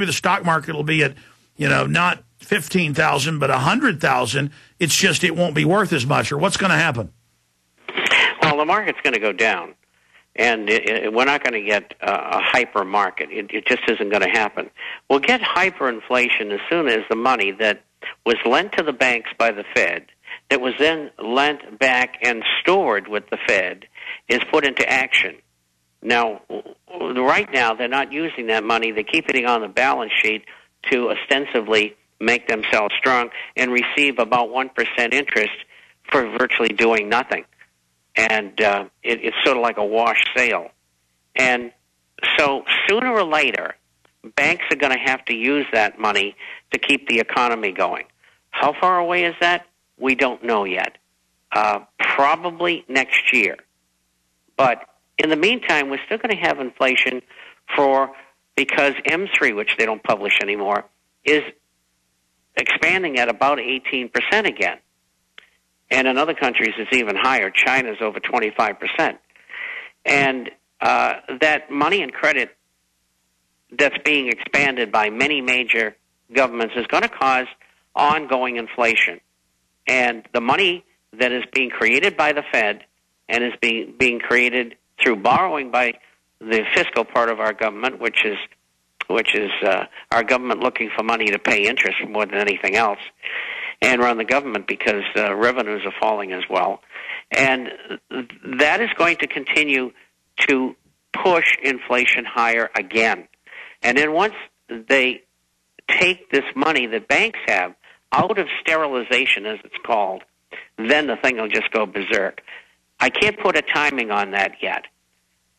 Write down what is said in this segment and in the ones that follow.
the stock market will be at, not 15,000, but 100,000. It's just it won't be worth as much. Or what's going to happen? Well, the market's going to go down, and we're not going to get a hyper market. It just isn't going to happen. We'll get hyperinflation as soon as the money that was lent to the banks by the Fed, that was then lent back and stored with the Fed, is put into action. Now, right now, they're not using that money. They're keeping it on the balance sheet to ostensibly make themselves strong and receive about 1% interest for virtually doing nothing. And it's sort of like a wash sale. And so sooner or later, banks are going to have to use that money to keep the economy going. How far away is that? We don't know yet. Probably next year. But in the meantime, we're still going to have inflation because M3, which they don't publish anymore, is expanding at about 18% again. And in other countries, it's even higher. China's over 25%. And that money and credit that's being expanded by many major governments is going to cause ongoing inflation. And the money that is being created by the Fed and is being created through borrowing by the fiscal part of our government, which is our government looking for money to pay interest more than anything else, and run the government because revenues are falling as well. And that is going to continue to push inflation higher again. And then once they take this money that banks have out of sterilization, as it's called, then the thing will just go berserk. I can't put a timing on that yet,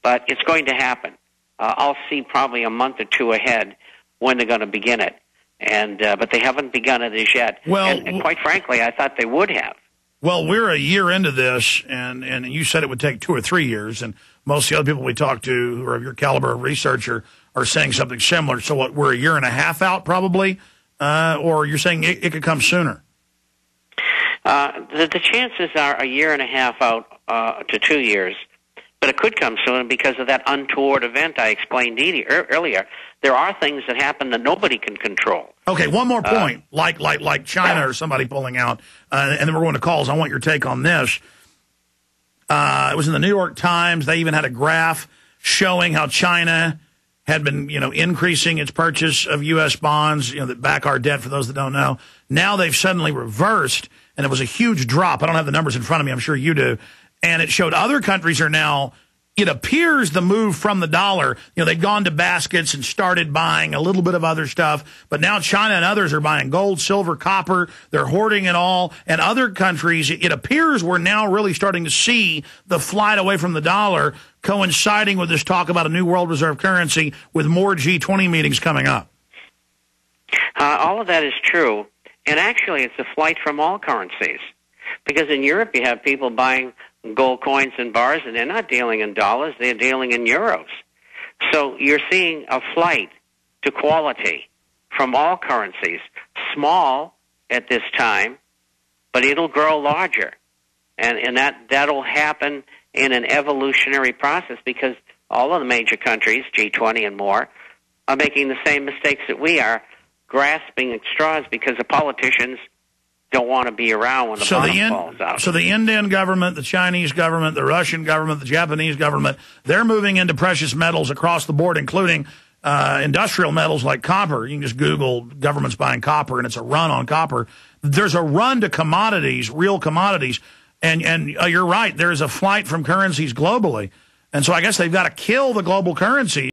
but it's going to happen. I'll see probably a month or two ahead when they're going to begin it. And but they haven't begun it as yet. Well, and quite frankly, I thought they would have. Well, we're a year into this, and you said it would take 2 or 3 years, and most of the other people we talk to who are of your caliber of researcher are saying something similar. So what, we're a year and a half out probably, or you're saying it could come sooner? The chances are a year and a half out to 2 years. But it could come soon because of that untoward event I explained earlier. There are things that happen that nobody can control. Okay, one more point, like China or somebody pulling out, and then we're going to calls. I want your take on this. It was in the New York Times. They even had a graph showing how China had been, increasing its purchase of U.S. bonds, that back our debt, for those that don't know. Now they've suddenly reversed, and it was a huge drop. I don't have the numbers in front of me. I'm sure you do. And it showed other countries are now, it appears the move from the dollar, they'd gone to baskets and started buying a little bit of other stuff. But now China and others are buying gold, silver, copper. They're hoarding it all. And other countries, it appears we're now really starting to see the flight away from the dollar coinciding with this talk about a new world reserve currency with more G20 meetings coming up. All of that is true. And actually, it's a flight from all currencies. Because in Europe, you have people buying gold coins and bars, and they're not dealing in dollars, they're dealing in euros. So you're seeing a flight to quality from all currencies, small at this time, but it'll grow larger. And that'll happen in an evolutionary process because all of the major countries, G20 and more, are making the same mistakes that we are, grasping at straws because the politicians don't want to be around when the bottom falls out. So the Indian government, the Chinese government, the Russian government, the Japanese government, they're moving into precious metals across the board, including industrial metals like copper. You can just Google governments buying copper, and it's a run on copper. There's a run to commodities, real commodities, and you're right. There's a flight from currencies globally. And so I guess they've got to kill the global currency.